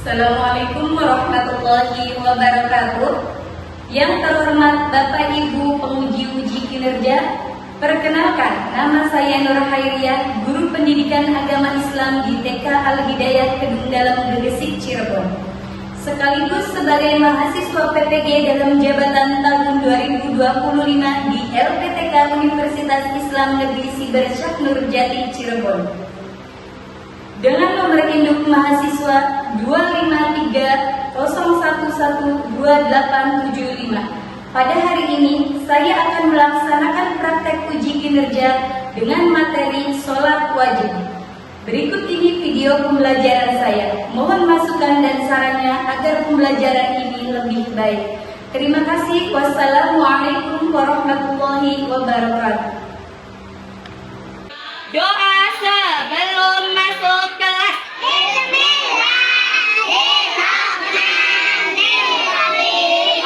Assalamualaikum warahmatullahi wabarakatuh. Yang terhormat Bapak Ibu penguji-uji kinerja, perkenalkan, nama saya Nur Hairiyah, Guru Pendidikan Agama Islam di TK Al-Hidayat Kedung Dalam Gegesik, Cirebon. Sekaligus sebagai mahasiswa PPG dalam jabatan tahun 2025 di LPTK Universitas Islam Negeri Siber Syekh Nurjati, Cirebon. Dengan nomor induk mahasiswa 25301128875. Pada hari ini saya akan melaksanakan praktek uji kinerja dengan materi sholat wajib. Berikut ini video pembelajaran saya. Mohon masukan dan sarannya agar pembelajaran ini lebih baik. Terima kasih. Wassalamualaikum warahmatullahi wabarakatuh. Doa sebelum masuk kelas. Bismillahirrahmanirrahim.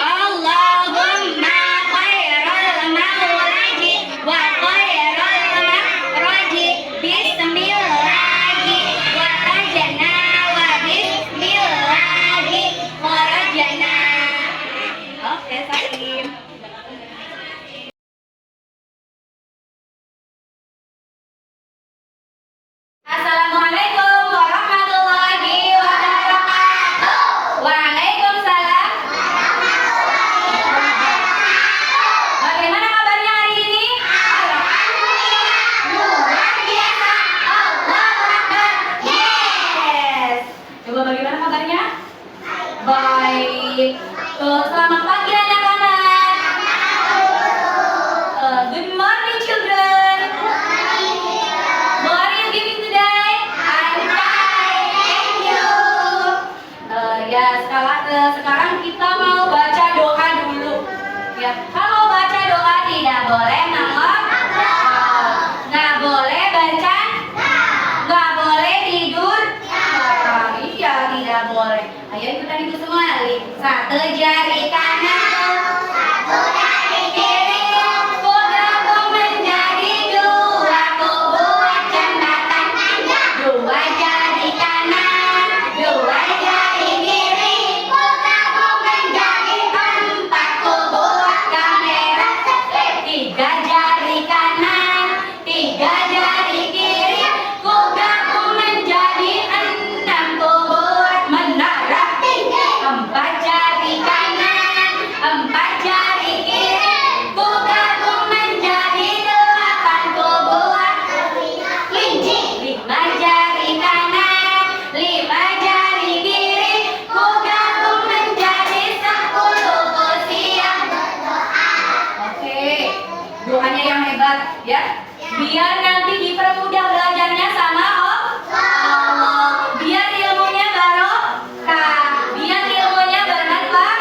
Allahumma khairul maulaji wa khairul makhraji. Bismillahi wa rajana wa bismillahi wa rajana. Oke, Salim. Assalamualaikum warahmatullahi wabarakatuh. Waalaikumsalam. Bagaimana kabarnya hari ini? Alhamdulillah. Luar biasa. Allahu Akbar. Yes. Coba bagaimana kabarnya? Baik. Selamat pagi anak-anak. Good morning children. What are you giving today? I'm fine, thank you. Sekarang kita mau baca doa dulu. Ya, kalau baca doa tidak boleh nangok, nggak boleh baca, nggak boleh tidur. Iya, tidak boleh. Ayo ikutan ibu semua. Satu jari kanan, satu jari kiri, gabung menjadi dua kubu jembatan. Dua jari kanan, dua jari kiri, gabung menjadi empat kubu kamera. Tiga jari kanan, tiga jari kiri, gabung menjadi enam kubu menara. Empat jari kanan, empat jari kiri, gabung menjadi delapan kubu kelinci. Lima jari kanan, lima jari kiri, gabung menjadi 10 kursi yang berdoa. Oke, doanya yang hebat ya, biar nanti dipermudah belajarnya sama Allah, biar ilmunya barokah, biar ilmunya bermanfaat.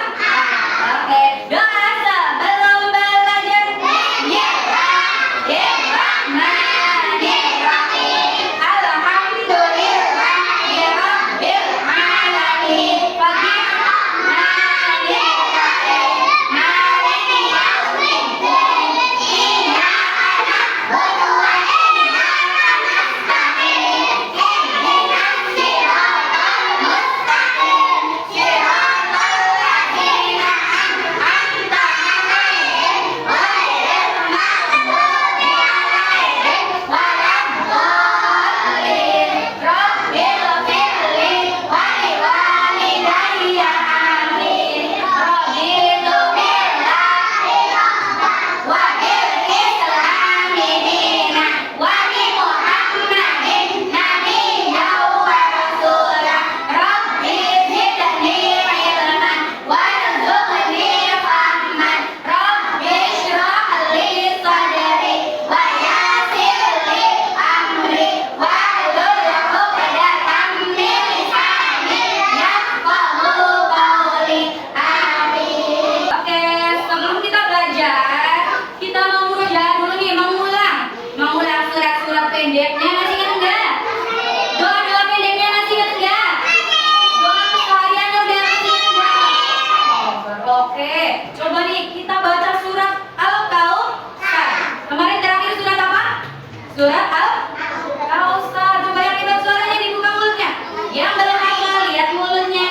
Oke, doa sebelum belajar. Bismillahirrahmanirrahim. Alhamdulillahirabbil alamin. Bismillahirrahmanirrahim. Maliki yaumiddin. Iyyaka na'budu wa iyyaka nasta'in. Ihdinas siratal mustaqim. Siratal ladzina an'amta 'alaihim ghairil maghdubi 'alaihim waladdallin. Rabbil firli wa liwalidayya amin. Raditu billahi rabban wa bil islami dinan wa bi Muhammadin nabiyyan wa rasulah. Rabbi zidni ilman warzuqni fahman. Rabbi shrah li sadri wa yassir li amri wahlul 'uqdatam min lisani yafqahu qawli. Amin. Oke, sebelum kita belajar, kita mau belajar dulu nih, mengulang surat-surat pendeknya. Masih ingat enggak? Doa-doa pendeknya masih ingat enggak? Doa keseharian udah masih ingat enggak? Oke, coba nih kita baca surat Al-Kautsar. Kemarin terakhir surat apa? Surat Al-Kautsar. Coba yang hebat suaranya dibuka mulutnya. Yang belum hafal lihat mulutnya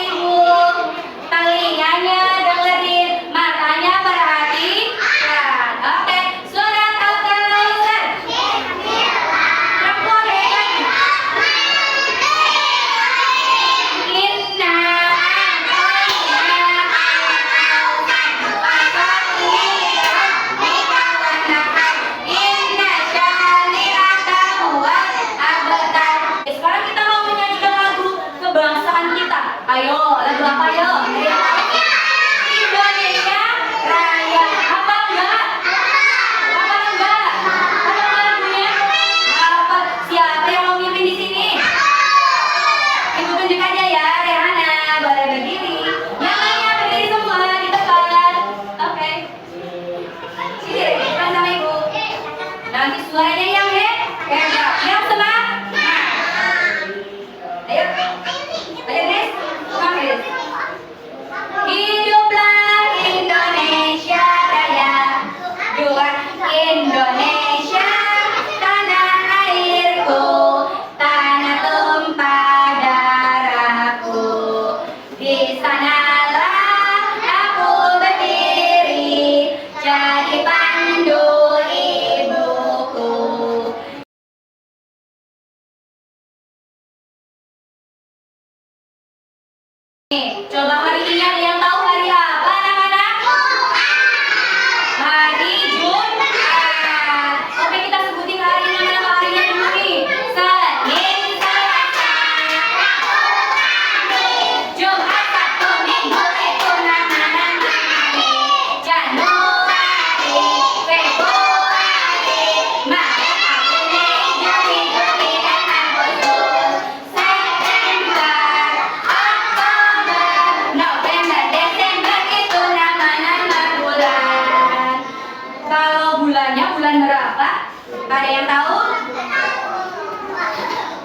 Ada yang tahu?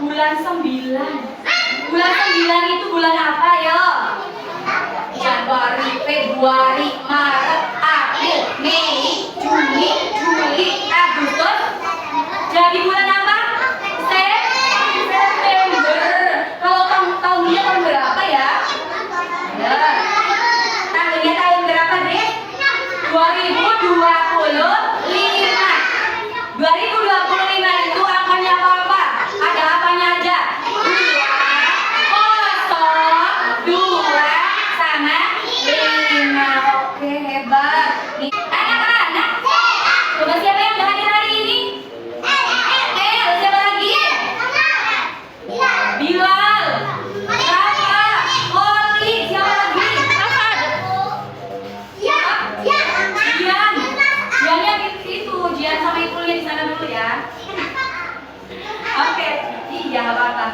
Bulan 9. Bulan 9 itu bulan apa, yo? Januari, Februari, Maret, April, Mei, Juni, Juli, Agustus. Jadi bulan apa? September. Kalau kamu tahunnya tahun berapa ya? Ya. Tahunnya tahun berapa, Dre? 2025. 2025 itu angkanya apa? Ada apanya aja? 2, 0, 2 sama 5. Oke, hebat. Anak-anak, coba siapa yang udah hadir hari ini? Siapa lagi? Bilal, Rafa, Oli, siapa lagi? Jian. Jiannya itu, Jian sama Ipulnya di sana dulu ya. Oke, iya nggak apa-apa.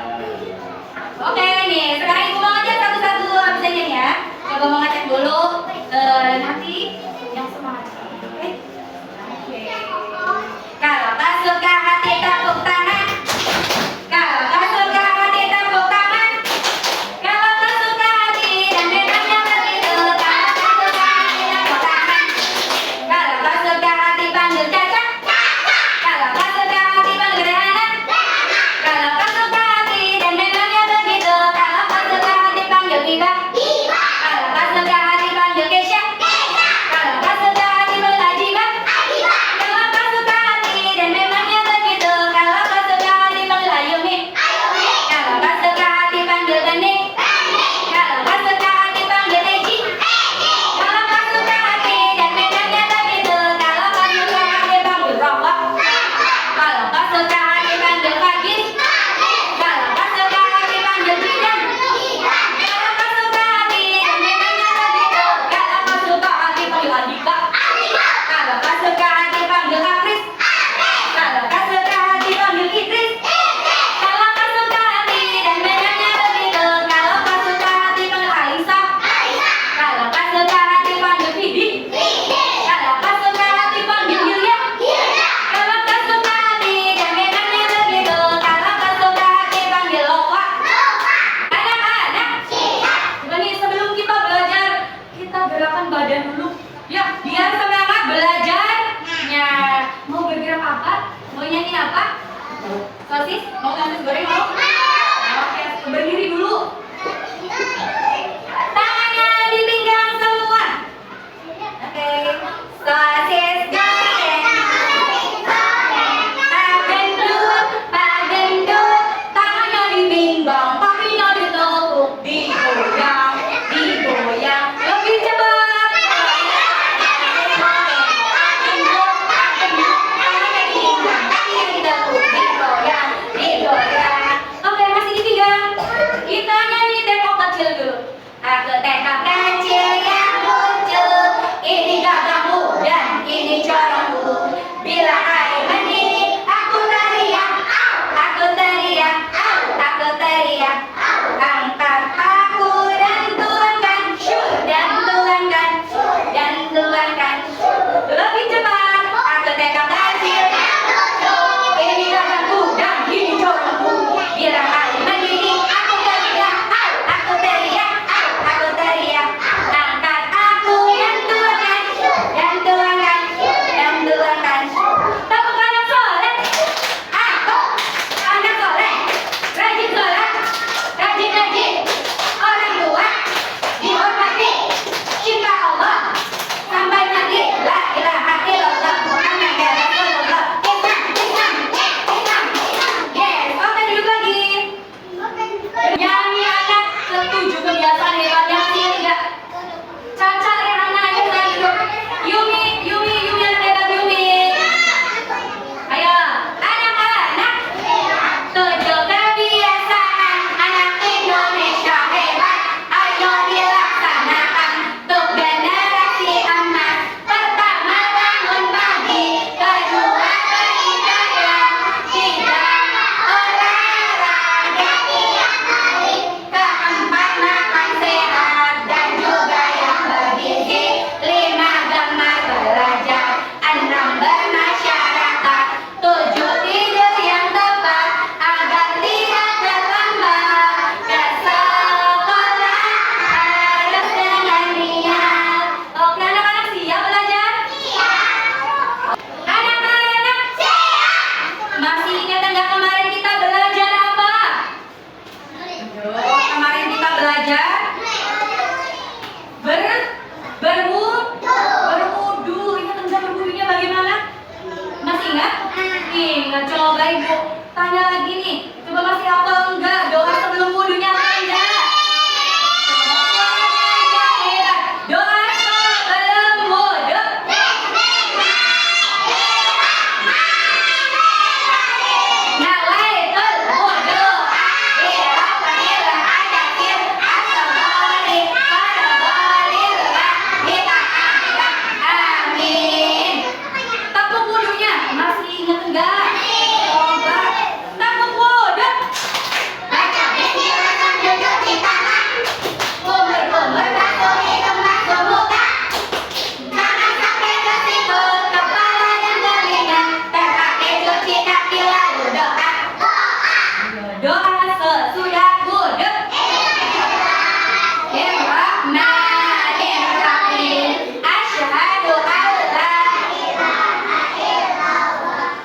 Oke nih, sekarang Ibu mau ngecek satu-satu absennya ya. Coba mau ngecek dulu. Nanti yang semangat. Oke. Kalau tak suka hati tepuk tangan. Kalau tak suka hati tepuk tangan. Kalau tak suka hati dan memangnya begitu. Kalau tak suka hati tepuk tangan. Kalau tak suka hati panggil Caca. Kalau tak suka hati panggil Rehana. Kalau tak suka hati dan memangnya begitu. Kalau tak suka hati panggil Viva. Kalau tak suka hati panggil Kesha. Kalau tak suka hati panggil Ajiba. Kalau tak suka hati dan memangnya begitu. Kalau tak suka hati panggil Ayumi. Kalau tak suka hati panggil Bening. Kalau tak suka hati panggil Eji. Kalau tak suka hati dan memangnya begitu. Kalau tak suka hati panggil Rafa. Kalau tak suka hati panggil Fagis. Kalau tak suka hati panggil Bidan. Kalau tak suka hati dan memangnya begitu. Kalau tak suka hati panggil Andika. Kalau tak suka hati panggil Afris. Kalau tak suka hati panggil Idris. Kalau tak suka hati dan memangnya begitu. Kalau tak suka hati panggil Alisa. Kalau tak suka hati panggil Vidi. Kalau tak suka hati panggil Yulia. Kalau tak suka hati dan memangnya begitu. Kalau tak suka hati panggil Lova. Anak-anak, coba nih sebelum kita belajar, kita gerakan badan dulu. Ya, biar semangat belajarnya. Mau bergerak apa? Mau nyanyi apa? Sosis? Mau ngantus goreng mau? Oke, berdiri dulu. Tangannya di pinggang semua. Oke, sosis goreng. Pak gendut, tangannya di pinggang, kakinya ditekuk, digoyang, digoyang, lebih cepat. Pak gendut, tangannya di pinggang, kakinya ditekuk, digoyang, digoyang. Oke, masih di pinggang. Kita nyanyi. Tanya lagi nih, coba masih hafal enggak doa sebelum wudunya apa enggak? Doa sebelum wudu. Nawaitul wudu. Amin. Tepuk wudunya, masih ingat enggak? Coba tepuk wudu. Kumur-kumur masuk hidung masuk muka. Jangan sampai ke siku, kepala dan telinga. Terpakai cuci kaki lalu doa. Doa sesudah wudu. Bismillahirrahmanirrahim. Asyhadu an la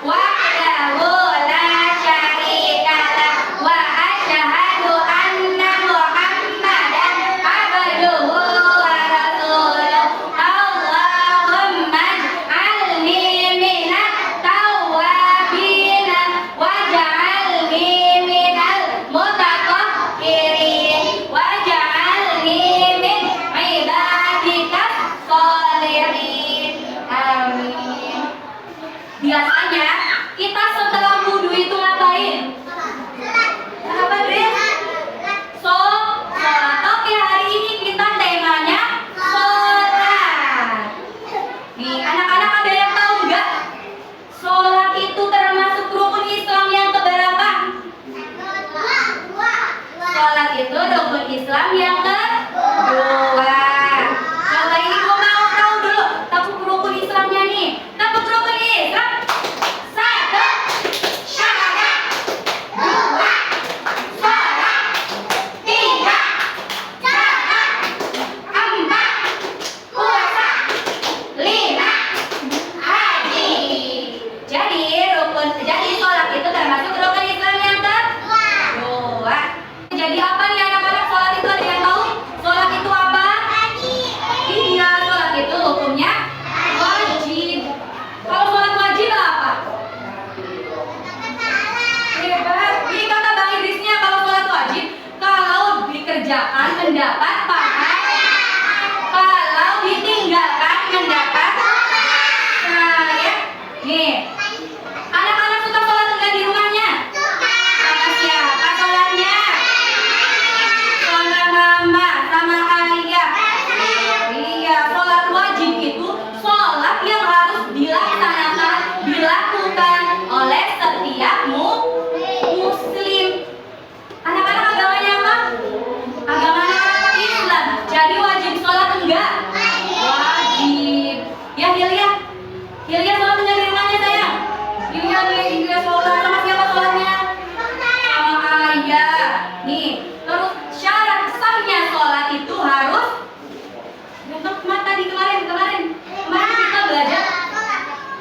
wahdahu la syarika lah wa asyhadu anna Muhammadan abduhu wa rasuluh. Allahumma ij'alni minat tawwabina waj'alni minal mutatahhirin waj'alni min ibadikas sholihin. Amin. Biasanya kita setelah wudhu itu ngapain? Apa Dres? Sholat. Oke, hari ini kita temanya sholat. Nih, anak-anak ada yang tahu nggak? Sholat itu termasuk rukun Islam yang keberapa? Sholat itu rukun Islam yang kedua. Coba ini gua mau tahu dulu. Tepuk rukun Islamnya nih. Tepuk rukun Islam. 1. Syahadat. 2. Sholat. 3. Zakat. 4. Puasa. 5. Haji. Jadi sholat itu termasuk rukun Islam yang kedua. Jadi apa nih anak-anak, sholat itu ada yang tahu? Sholat itu apa? Iya, sholat itu hukumnya wajib. Kalau sholat wajib apa? Hebat. Ini kata Bang Idrisnya, kalau sholat wajib, kalau dikerjakan mendapat pahala, kalau ditinggalkan mendapat saya. Nih, anak-anak suka sholat enggak di rumahnya? Sama siapa sholatnya? Sama mama, sama ayah. Iya, sholat wajib itu sholat yang harus dilaksanakan, dilakukan oleh setiap muslim. Anak-anak agamanya apa? Agamanya Islam. Jadi wajib sholat enggak? Wajib. Ya Hilya? Hilya sholat enggak di rumahnya sayang? Hilya sholat sama siapa sholatnya? Sama ayah. Nih, terus syarat sahnya sholat itu harus tadi kemarin kita belajar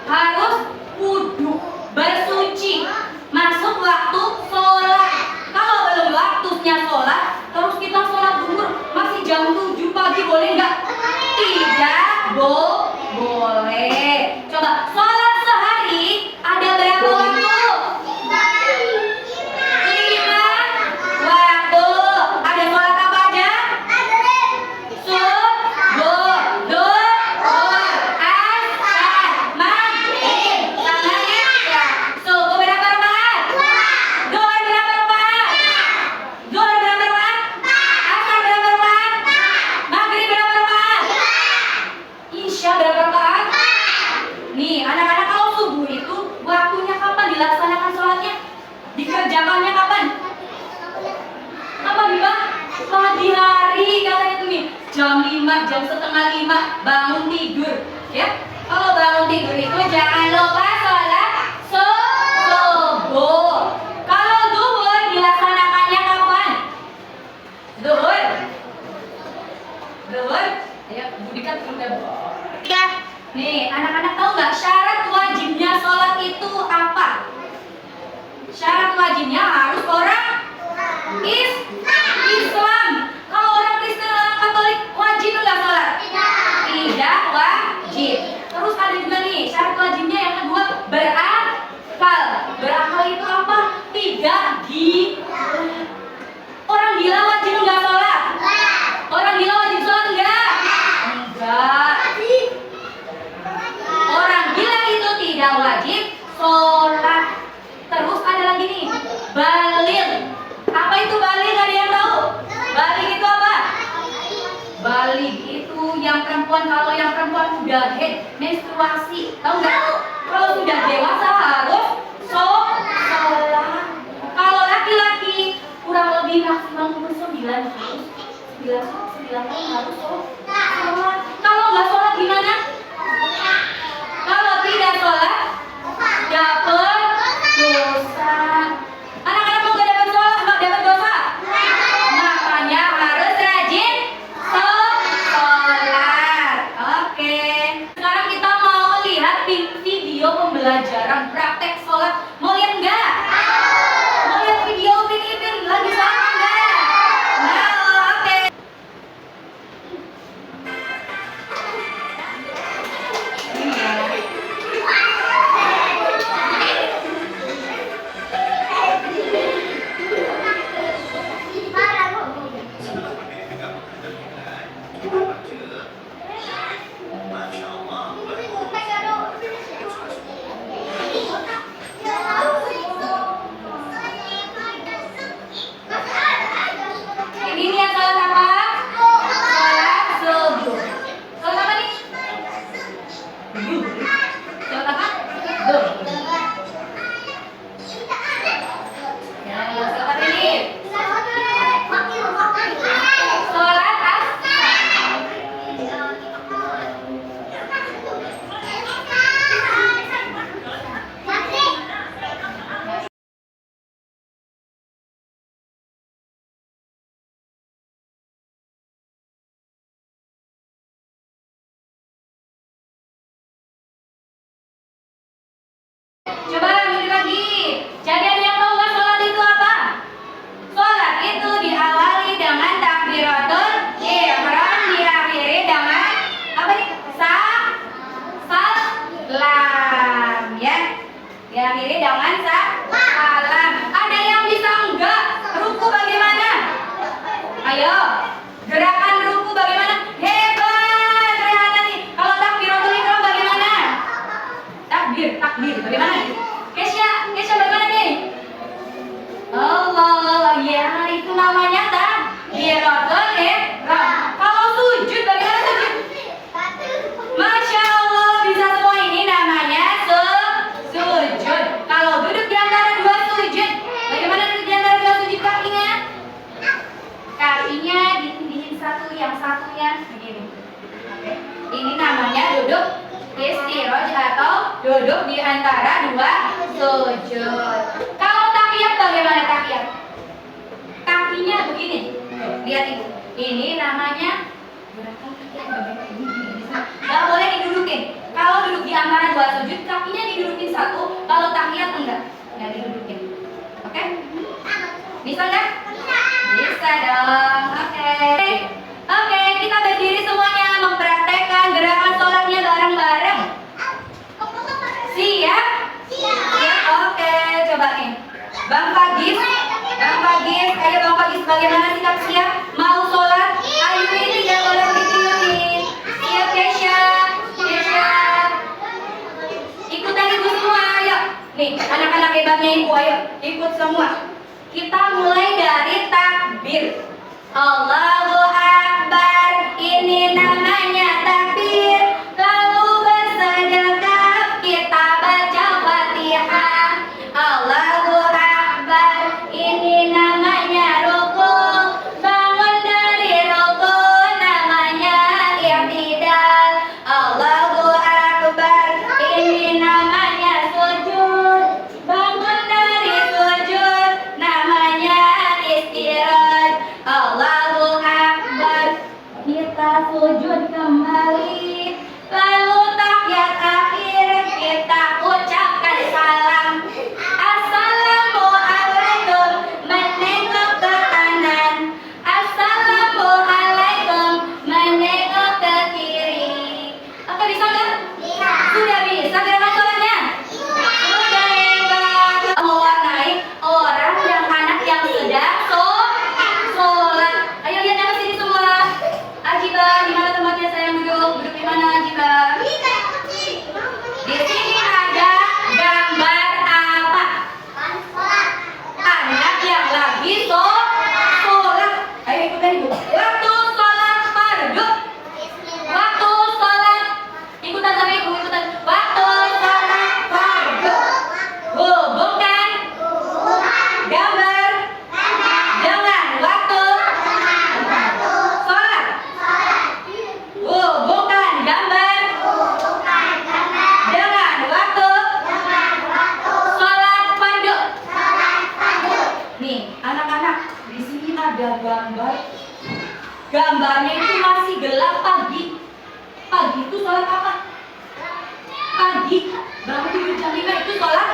harus wudhu, bersuci, masuk waktu sholat. Kalau belum waktunya sholat, terus kita sholat zuhur masih jam 7 pagi, boleh nggak? Tidak boleh. Coba sholat sehari ada berapa waktu? 5 waktu. Ada sholat apa aja? Subuh, duhur, asar, maghrib, sama isya. Subuh berapa rakaat? Duhur berapa rakaat? Duhur berapa rakaat? Asar berapa rakaat? Maghrib berapa rakaat? Isya berapa rakaat? Nih, anak-anak, kalau subuh itu waktunya kapan dilaksanakan sholatnya? Dikerjakannya kapan? Apa nih Pak? Pagi hari katanya tuh nih, jam 5, jam setengah 5 bangun tidur, ya. Kalau bangun tidur itu jangan lupa sholat subuh. Kalau zuhur dilaksanakannya kapan? Zuhur? Ayo, budikan udah. Nih, anak-anak tahu nggak syarat wajibnya sholat itu apa? Syarat wajibnya harus orang Islam. Kalau orang Kristen, orang Katolik wajib nggak sholat? Tidak wajib. Terus ada juga nih syarat wajibnya yang kedua, berakal. Berakal itu apa? perempuan. Kalau yang perempuan udah head, menstruasi, tahu nggak? Kalau sudah dewasa harus sholat. Kalau laki-laki kurang lebih maksimal umur 9 tahun harus sholat. Kalau nggak sholat gimana? Kalau tidak sholat dapat dosa. Anak-anak mau gak dapat sholat, nggak dapat dosa? Makanya harus rajin sholat. Oke. Sekarang kita mau lihat video pembelajaran praktek sholat. Mau lihat nggak? Mau lihat video Upin Ipin lagi sholat nggak? Nah, oke. Ini nih yang sholat apa? Sholat subuh. Sholat apa nih? Sholat apa? Ya, sholat apa ini? Sholat coba lanjut lagi. Jadi ada yang tahu nggak sholat itu apa? Sholat itu diawali dengan takbiratul ihram, diakhiri dengan apa nih? Salam, ya. Diakhiri dengan salam. Ada yang bisa enggak? Ruku bagaimana? Ayo, gerakan ruku bagaimana? Hebat, Rehana nih. Kalau takbiratul ihram bagaimana? Takbir, bagaimana? Kesya bagaimana nih? Allah, ya itu namanya takbiratul ihram. Kalau sujud bagaimana sujud? Masya Allah, bisa semua. Ini namanya sujud. Kalau duduk di antara dua sujud, bagaimana duduk di antara dua sujud kakinya? Kakinya ditindihin satu, yang satunya begini. Oke. Ini namanya duduk istiroj atau duduk di antara dua sujud. Kalau tahiyat bagaimana tahiyat? Kakinya begini. Lihat ibu. Ini namanya gerakan tahiyat begini. Gak boleh didudukin. Kalau duduk di antara dua sujud, kakinya didudukin satu. Kalau tahiyat enggak didudukin. Oke? Bisa nggak? Bisa dong. Oke, kita berdiri semuanya mempraktekkan gerakan sholatnya bareng-bareng. Siap? Siap. Oke, coba nih. Bang Fagis, ayo Bang Fagis, bagaimana sikap siap? Mau sholat? Ayo ini tidak boleh ditiurin. Siap Kesya. Ikutan ibu semua, ayo. Nih, anak-anak hebatnya ibu, ayo ikut semua. Kita mulai dari takbir. Allahu Akbar, ini namanya takbir. Lalu bersedekap, kita baca Fatihah. Allahu Akbar, ini namanya ruku. Bangun dari ruku, namanya i'tidal. Allahu Akbar, ini namanya sujud. Bangun dari sujud, namanya istiraj. Allahu Akbar, kita sujud kembali. Lalu tahiyat akhir, kita ucapkan salam. Assalamualaikum, menengok ke kanan. Assalamualaikum, menengok ke kiri. pagi itu sholat apa? Pagi. Bangun tidur jam 5 itu sholat?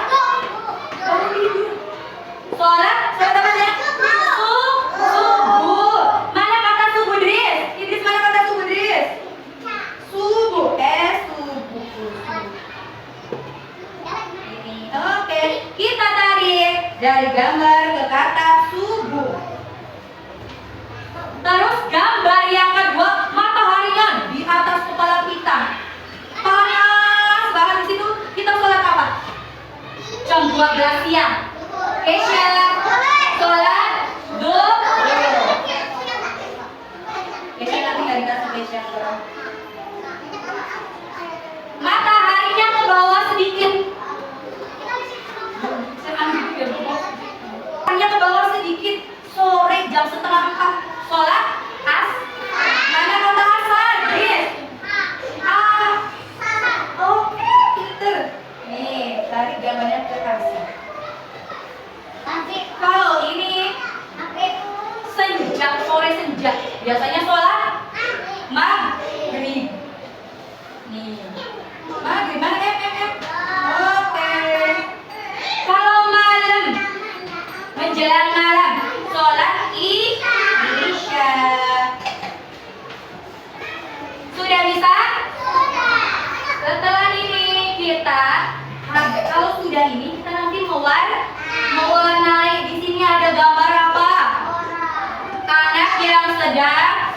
Bangun tidur. Sholat apa ya? Subuh. Mana kata subuh, Dris? Idris, mana kata subuh, Dris? Subuh. Subuh. Ini. Oke. Kita tarik dari gambar ke kata subuh. Terus gambar yang kedua, mataharinya di atas kepala kita. Panas banget di situ. Kita sholat apa? Jam 12 siang. Kesha, sholat duhur. Kesha nanti nggak dikasih Kesha. Mataharinya ke bawah sedikit. Mataharinya ke bawah sedikit. Sore jam 3:30. Sholat mana kata asar? Yes. Oke, pinter. Nih, tarik gambarnya ke kasih. Kalau ini senja, sore senja. Biasanya sholat maghrib. Nih, maghrib mana Oke. Kalau malam, menjelang malam, sholat isya. Sudah bisa? Setelah ini kita, kalau sudah ini kita nanti mewarnai. Di sini ada gambar apa? Anak yang sedang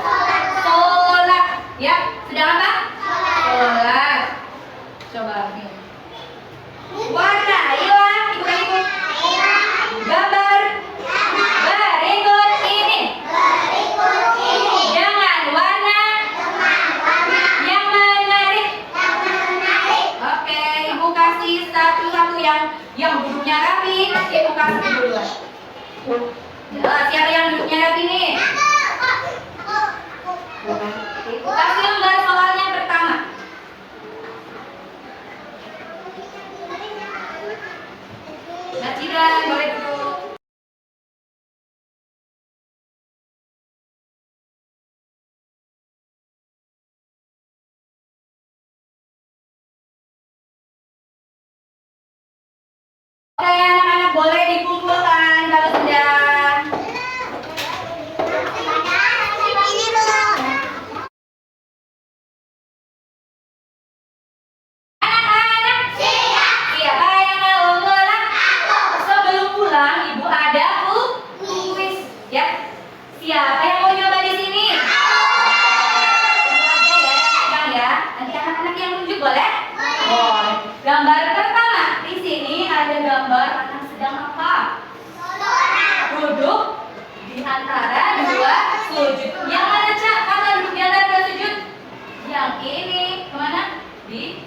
sholat. Ya, sedang apa? Sholat. Coba nih. Warnai lah, ibu-ibu. Gambar berikut ini. Dengan warna yang menarik. Oke, ibu kasih satu-satu yang duduknya rapi. Ibu kasih duluan. Siapa yang duduknya rapi nih? Ibu kasih lembar soalnya pertama. Nacidan, boleh duduk. Oke, anak-anak boleh dikumpulkan kalau sudah. Anak-anak, siapa yang mau pulang? Sebelum pulang, ibu ada kuis. Ya, siapa yang mau nyoba di sini? Ibu aja ya, pegang ya. Nanti anak-anak yang tunjuk boleh? Boleh. Gambar pertama, di sini ada gambar anak sedang apa? Duduk di antara dua sujud. Yang mana, Cak? Kata duduk di antara dua sujud? Yang ini, kemana? Di